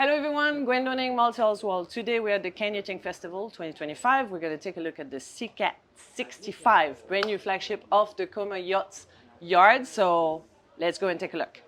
Hello everyone, Gwendorning, Multihulsworld. Today we're at the cannesyachtingfestival 2025. We're going to take a look at the Sikat 65, brand new flagship of the Comar Yachts yard. So let's go and take a look.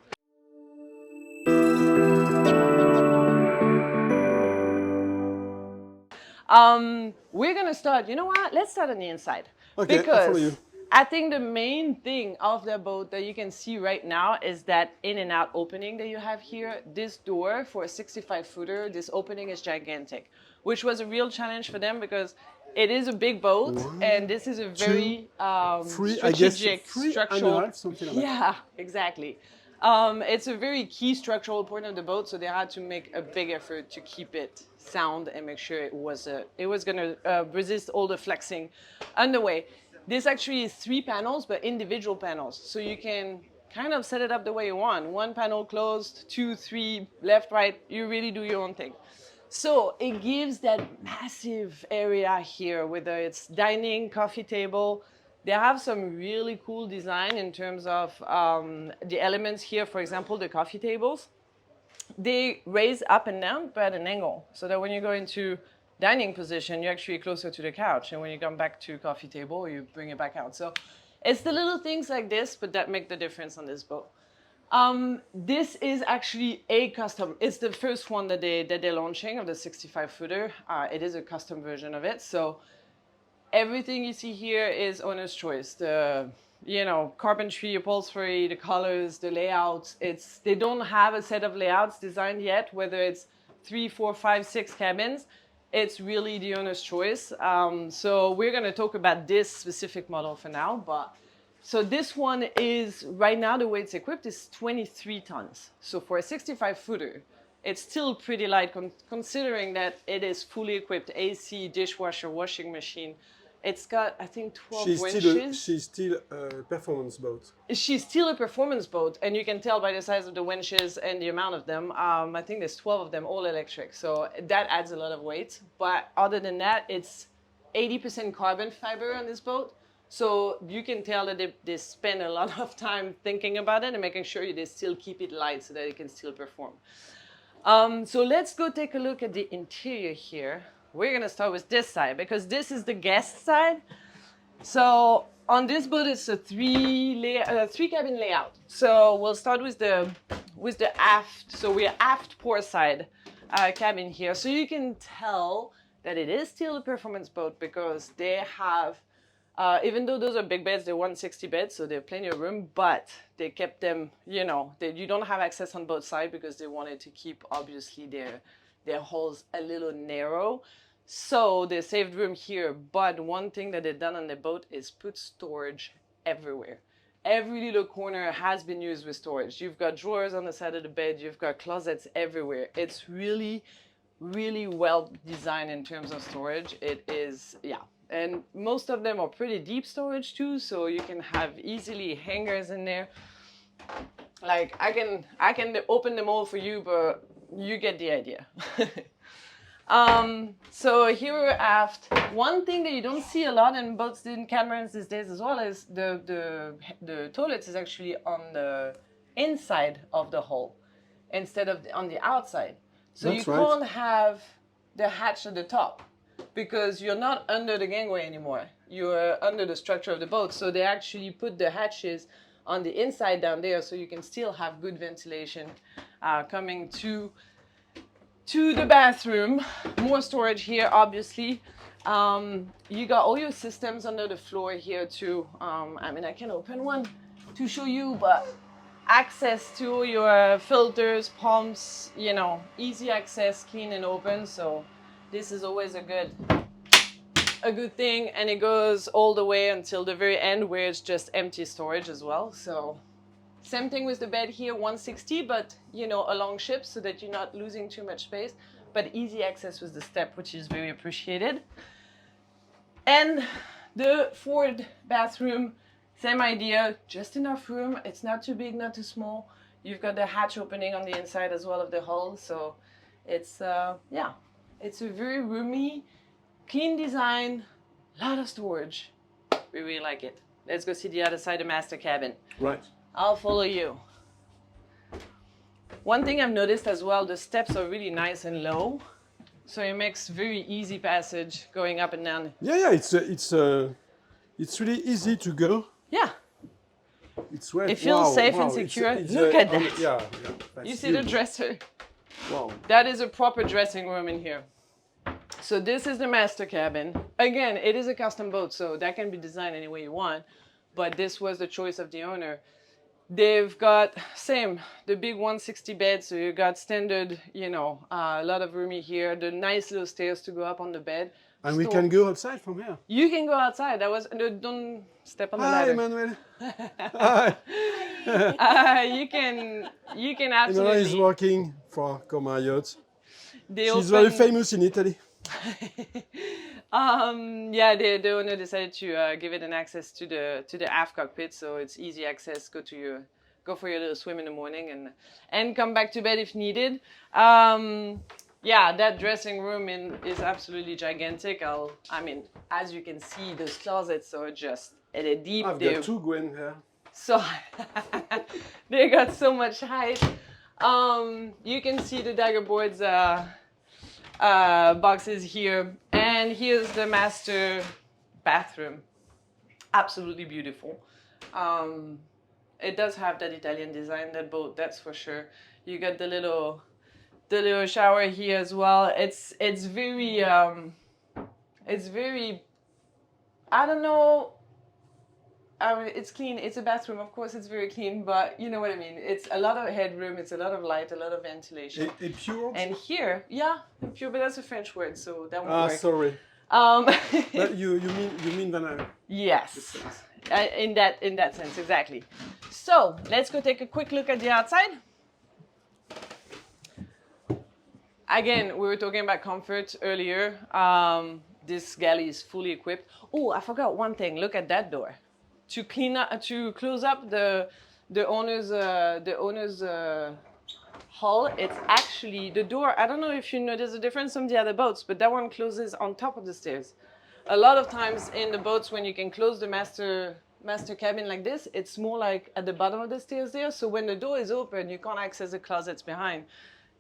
We're going to start, you know what? Let's start on the inside. Okay, because I'll follow you. I think the main thing of the boat that you can see right now is that in and out opening that you have here. This door for a 65-footer, this opening is gigantic, which was a real challenge for them because it is a big boat. One, and this is a very three, strategic, structural. structural. Yeah, exactly. It's a very key structural point of the boat, so they had to make a big effort to keep it sound and make sure it was going to resist all the flexing underway. This actually is 3 panels, but individual panels, so you can kind of set it up the way you want. 1 panel closed, 2, 3, left, right. You really do your own thing. So it gives that massive area here, whether it's dining, coffee table. They have some really cool design in terms of the elements here. For example, the coffee tables, they raise up and down, but at an angle, so that when you go into dining position, you're actually closer to the couch. And when you come back to coffee table, you bring it back out. So it's the little things like this, but that make the difference on this boat. This is actually a custom. It's the first one that they're launching of the 65-footer. It is a custom version of it. So everything you see here is owner's choice. The carpentry, upholstery, the colors, the layouts. They don't have a set of layouts designed yet, whether it's 3, 4, 5, 6 cabins. It's really the owner's choice. So we're going to talk about this specific model for now. So this one is, right now, the way it's equipped is 23 tons. So for a 65-footer, it's still pretty light considering that it is fully equipped, AC, dishwasher, washing machine. It's got, I think, 12 winches. She's still a performance boat. She's still a performance boat, and you can tell by the size of the winches and the amount of them. I think there's 12 of them, all electric. So that adds a lot of weight. But other than that, it's 80% carbon fiber on this boat. So you can tell that they spend a lot of time thinking about it and making sure they still keep it light so that it can still perform. So let's go take a look at the interior here. We're going to start with this side because this is the guest side. So on this boat, it's a 3-cabin layout. So we'll start with the aft. So we're aft port side cabin here. So you can tell that it is still a performance boat because they have, even though those are big beds, they're 160 beds, so they have plenty of room, but they kept them, you don't have access on both sides because they wanted to keep, obviously, their hulls a little narrow. So they saved room here, but one thing that they've done on the boat is put storage everywhere. Every little corner has been used with storage. You've got drawers on the side of the bed, you've got closets everywhere. It's really, really well designed in terms of storage. It is, yeah. And most of them are pretty deep storage too, so you can have easily hangers in there. Like I can open them all for you, but you get the idea. So here we're aft. One thing that you don't see a lot in boats in catamarans these days as well is the toilets is actually on the inside of the hull instead of on the outside. So you can't have the hatch at the top because you're not under the gangway anymore. You're under the structure of the boat. So they actually put the hatches on the inside down there so you can still have good ventilation coming to the bathroom. More storage here, obviously. You got all your systems under the floor here too. I can open one to show you, but access to your filters, pumps, easy access, clean and open. So this is always a good thing, and it goes all the way until the very end where it's just empty storage as well. So same thing with the bed here, 160, but a long ship so that you're not losing too much space, but easy access with the step, which is very appreciated. And the forward bathroom, same idea, just enough room. It's not too big, not too small. You've got the hatch opening on the inside as well of the hull, so it's it's a very roomy, clean design, a lot of storage. We really like it. Let's go see the other side of the master cabin. Right. I'll follow you. One thing I've noticed as well, the steps are really nice and low, so it makes very easy passage going up and down. Yeah, it's really easy to go. Yeah, It's wet. it feels safe and secure. Look at that. Yeah, You see the dresser? Wow. That is a proper dressing room in here. So this is the master cabin. Again, it is a custom boat, so that can be designed any way you want, but this was the choice of the owner. They've got, the big 160 bed, so you got standard, you know, a lot of roomy here, the nice little stairs to go up on the bed. And we can go outside from here. You can go outside. That was, don't step on the Hi, ladder. Emmanuel. Hi. You can Emmanuel absolutely. is working for Comar Yachts. They She's open- very famous in Italy. Yeah, the owner decided to give it an access to the aft cockpit, so it's easy access. Go for your little swim in the morning and come back to bed if needed. Yeah, that dressing room is absolutely gigantic. I mean, as you can see, those closets are just deep. I've got two Gwen here. So they got so much height. You can see the dagger boards boxes here, and here's the master bathroom. Absolutely beautiful. It does have that Italian design, that boat, that's for sure. You got the little shower here as well. It's very I don't know. It's clean. It's a bathroom, of course. It's very clean, but you know what I mean. It's a lot of headroom. It's a lot of light, a lot of ventilation. A pure? And here, yeah, pure, but that's a French word, so that won't work. Sorry. But you mean vanilla? Yes, in that sense, exactly. So let's go take a quick look at the outside. Again, we were talking about comfort earlier. This galley is fully equipped. Oh, I forgot one thing. Look at that door. To close up the owner's hull, it's actually the door. I don't know if you know there's a difference from the other boats, but that one closes on top of the stairs. A lot of times in the boats, when you can close the master cabin like this, it's more like at the bottom of the stairs there. So when the door is open, you can't access the closets behind.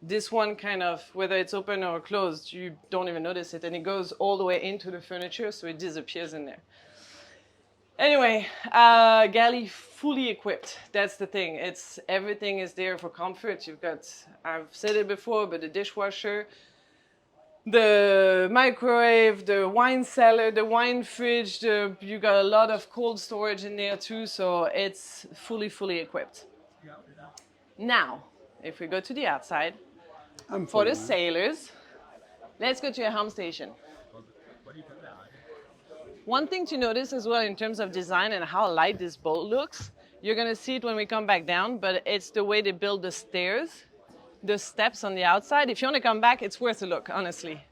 This one kind of, whether it's open or closed, you don't even notice it, and it goes all the way into the furniture, so it disappears in there. Anyway, galley fully equipped. That's the thing. Everything is there for comfort. You've got, I've said it before, but the dishwasher, the microwave, the wine cellar, the wine fridge. You got a lot of cold storage in there too, so it's fully equipped. Now, if we go to the outside, for the sailors, let's go to a helm station. One thing to notice as well in terms of design and how light this boat looks, you're going to see it when we come back down, but it's the way they build the stairs, the steps on the outside. If you want to come back, it's worth a look, honestly,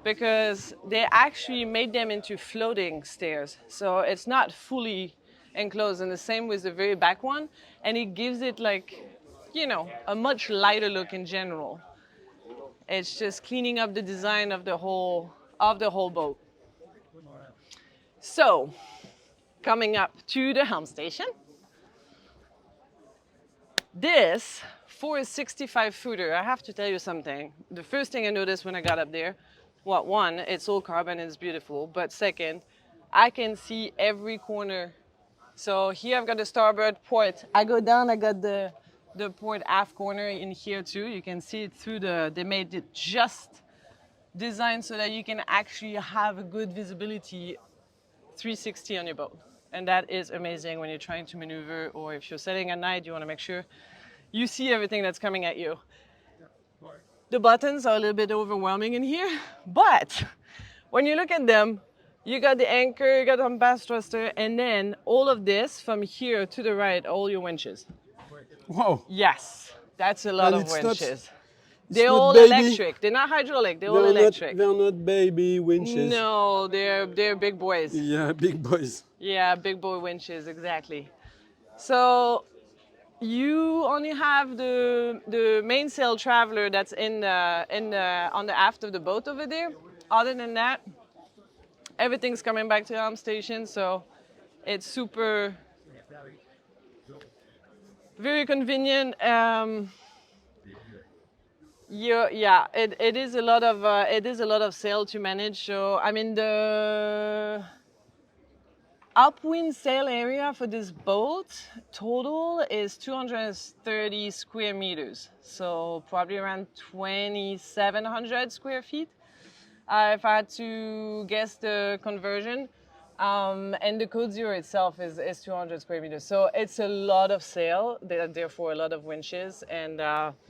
because they actually made them into floating stairs. So it's not fully enclosed, and the same with the very back one, and it gives it like, you know, a much lighter look in general. It's just cleaning up the design of the whole boat. So, coming up to the helm station, this for a 65-footer, I have to tell you something. The first thing I noticed when I got up there, well, one, it's all carbon and it's beautiful, but second, I can see every corner. So here I've got the starboard port. I go down, I got the port aft corner in here too. You can see it through they made it just designed so that you can actually have a good visibility 360 on your boat. And that is amazing when you're trying to maneuver, or if you're sailing at night, you want to make sure you see everything that's coming at you. The buttons are a little bit overwhelming in here, but when you look at them, you got the anchor, you got the bass thruster, and then all of this from here to the right, all your winches. Wow. Yes, that's a lot And of it's winches. It's They're not all baby. electric. They're not hydraulic. They're all electric. They're not baby winches. No, they're big boys. Yeah, big boys. Yeah, big boy winches, exactly. So you only have the mainsail traveler that's on the aft of the boat over there. Other than that, everything's coming back to the helm station, so it's super, very convenient. Yeah, it is a lot of sail to manage. So I mean the upwind sail area for this boat total is 230 square meters. So probably around 2,700 square feet. If I had to guess the conversion. And the Code Zero itself is 200 square meters. So it's a lot of sail, therefore a lot of winches. And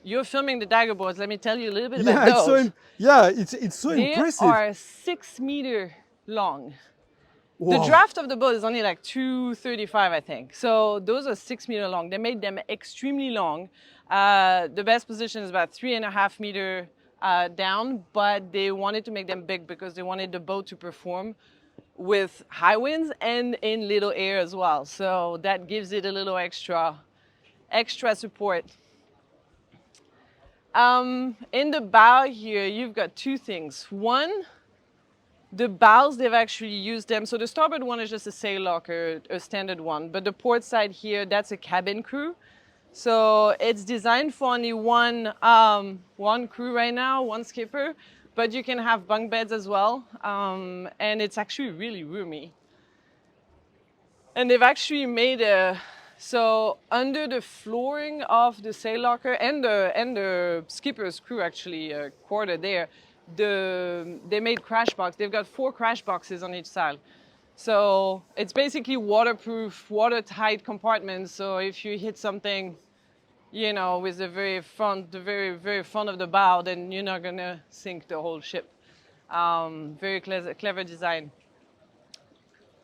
you're filming the dagger boards. Let me tell you a little bit about those. It's so They impressive. are 6 meter long. Wow. The draft of the boat is only like 235, I think. So those are 6 meter long. They made them extremely long. The best position is about 3.5 meter down, but they wanted to make them big because they wanted the boat to perform with high winds and in little air as well. So that gives it a little extra support. In the bow here, you've got two things. One, the bows, they've actually used them. So the starboard one is just a sail locker, a standard one. But the port side here, that's a cabin crew. So it's designed for only one crew right now, one skipper. But you can have bunk beds as well, and it's actually really roomy. And they've actually made so under the flooring of the sail locker and the skipper's crew actually quarter there, they made crash box. They've got 4 crash boxes on each side. So it's basically waterproof, watertight compartments. So if you hit something, you know, with the very front of the bow, then you're not gonna sink the whole ship. Very clever design.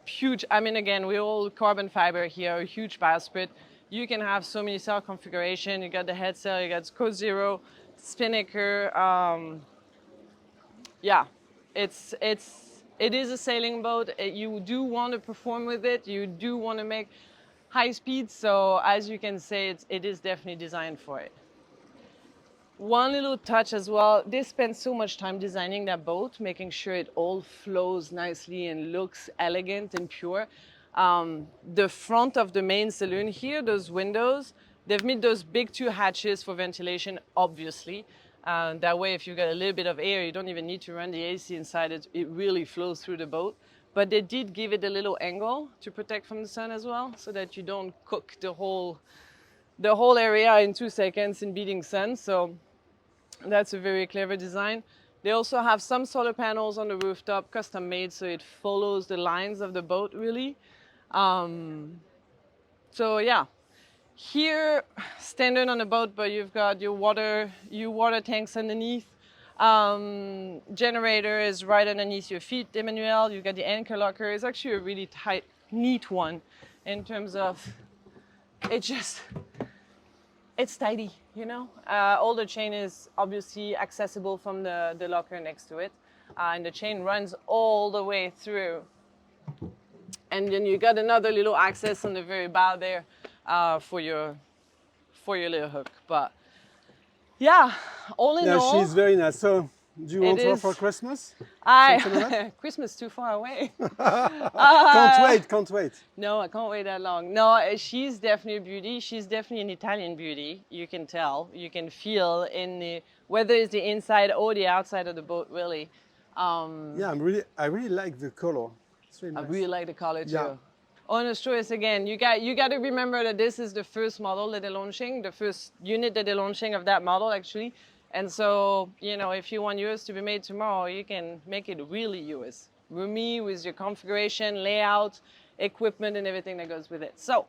Huge, I mean, again, we're all carbon fiber here, a huge bowsprit. You can have so many sail configuration. You got the head sail, you got Code Zero, spinnaker. Yeah, it is a sailing boat. You do want to perform with it. You do want to make high speed, so as you can say, it is definitely designed for it. One little touch as well, they spent so much time designing that boat, making sure it all flows nicely and looks elegant and pure. The front of the main saloon here, those windows, they've made those big 2 hatches for ventilation, obviously. That way, if you've got a little bit of air, you don't even need to run the AC inside it. It really flows through the boat. But they did give it a little angle to protect from the sun as well, so that you don't cook the whole area in 2 seconds in beating sun. So that's a very clever design. They also have some solar panels on the rooftop, custom made, so it follows the lines of the boat really. So yeah, here standard on the boat, but you've got your water tanks underneath. Generator is right underneath your feet, Emmanuel. You've got the anchor locker. It's actually a really tight, neat one in terms of it's tidy, you know. All the chain is obviously accessible from the locker next to it, and the chain runs all the way through. And then you got another little access on the very bow there for your little hook. But yeah, all in all, she's very nice. So, do you want her for Christmas? Christmas too far away. Can't wait. No, I can't wait that long. No, she's definitely a beauty. She's definitely an Italian beauty. You can tell, you can feel whether it's the inside or the outside of the boat, really. Yeah, I really like the color. It's really nice. I really like the color too. Yeah. Honest choice again. You got to remember that this is the first model that they're launching, the first unit that they're launching of that model actually. And so, you know, if you want yours to be made tomorrow, you can make it really yours. Roomy with your configuration, layout, equipment, and everything that goes with it. So,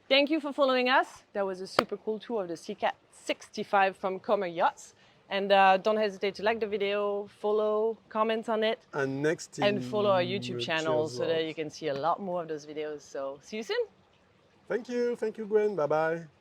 thank you for following us. That was a super cool tour of the Sikat 65 from Comar Yachts. And don't hesitate to like the video, follow, comment on it. And follow our YouTube channel so that you can see a lot more of those videos. So, see you soon. Thank you, Gwen. Bye-bye.